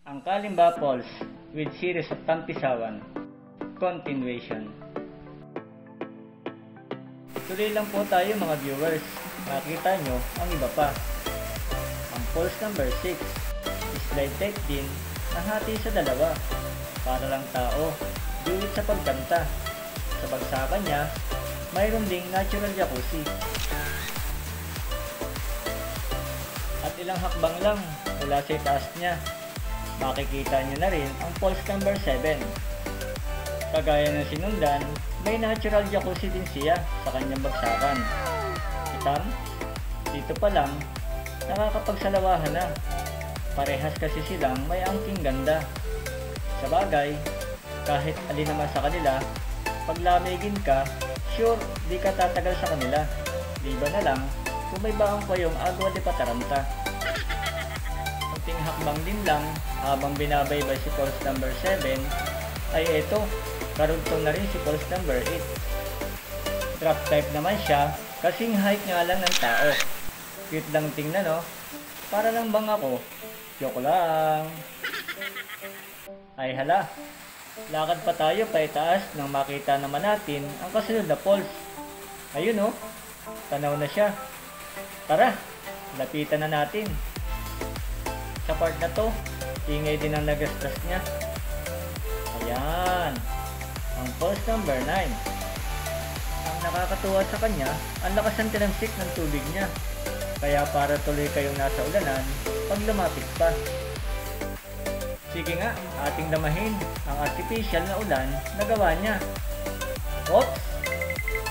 Ang Kalimba Falls with series of tampisawan. Continuation. Tuloy lang po tayo mga viewers. Makita nyo ang iba pa. Ang falls number 6, slide deck din, nahati sa dalawa. Para lang tao, dulit sa pagkanta. Sa bagsakan niya, mayroon ding natural jacuzzi. At ilang hakbang lang mula sa itaas niya, makikita nyo na rin ang falls number 7. Kagaya ng sinundan, may natural jacuzzi din siya sa kanyang bagsakan. Itam, dito pa lang, nakakapagsalawahan na. Parehas kasi silang may angking ganda. Sa bagay, kahit alin naman sa kanila, pag lamigin ka, sure di ka tatagal sa kanila. Diba na lang kung may baong pa yung agwa de pataranta. Kunting hakbang din lang habang binabaybay si falls number 7 ay eto, karugtong na rin si falls number 8. Drop type naman siya kasing height nga lang ng tao. Cute lang tingnan no? Para lang bang ako? Joke lang. Ay hala, lakad pa tayo pa itaas nang makita naman natin ang kasunod na falls. Ayun oh, tanaw na siya. Tara, lapitan na natin. Sa part na to, ingay din ang nagastas niya. Ayan, ang falls number 9. Ang nakakatuwa sa kanya, ang lakas ng tinamsik ng tubig niya. Kaya para tuloy kayong nasa ulanan pag lumapit pa. Sige nga, ating damahin ang artificial na ulan na gawa niya. Oops!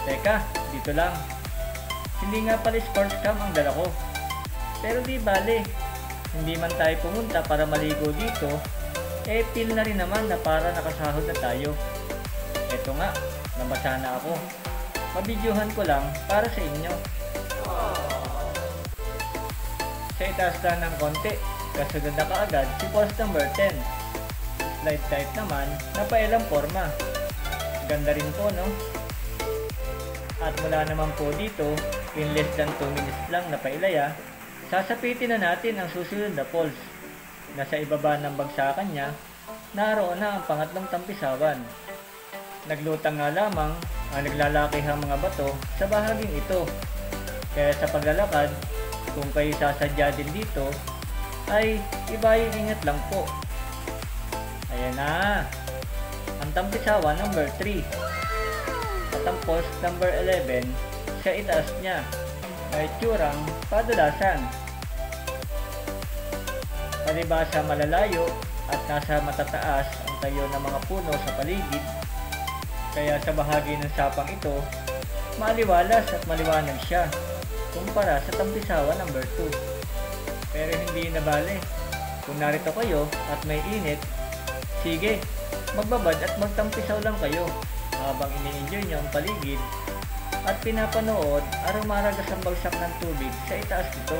Teka, dito lang. Hindi nga pala sports cam ang dala ko. Pero di bale, hindi man tayo pumunta para maligo dito, eh feel na rin naman na para nakasahod na tayo. Eto nga, nabasa na ako. Mabidyohan ko lang para sa inyo. Sa itaas lang ng konti, kasunod na kaagad si falls number 10. Slide type naman na pailang forma. Ganda rin po no? At mula naman po dito, in less than 2 minutes lang na pailaya, sasapitin na natin ang susunod na falls. Nasa ibaba ng bagsakan niya, naroon na ang pangatlong tampisawan. Naglutang nga lamang ang naglalakihang mga bato sa bahaging ito. Kaya sa paglalakad, kung kayo sasadya din dito, ay ibayong ingat lang po. Ayan na, ang tampisawan number 3. At ang falls number 11, sa itaas niya, may tsurang padulasan. Palibasa malalayo at nasa matataas ang tayo ng mga puno sa paligid, kaya sa bahagi ng sapang ito, maliwalas at maliwanag siya kumpara sa tampisawan number 2. Pero hindi nabale, kung narito kayo at may init, sige, magbabad at magtampisaw lang kayo habang ini-enjoy nyo ang paligid at pinapanood ang rumaragas ang bagsak ng tubig sa itaas nito.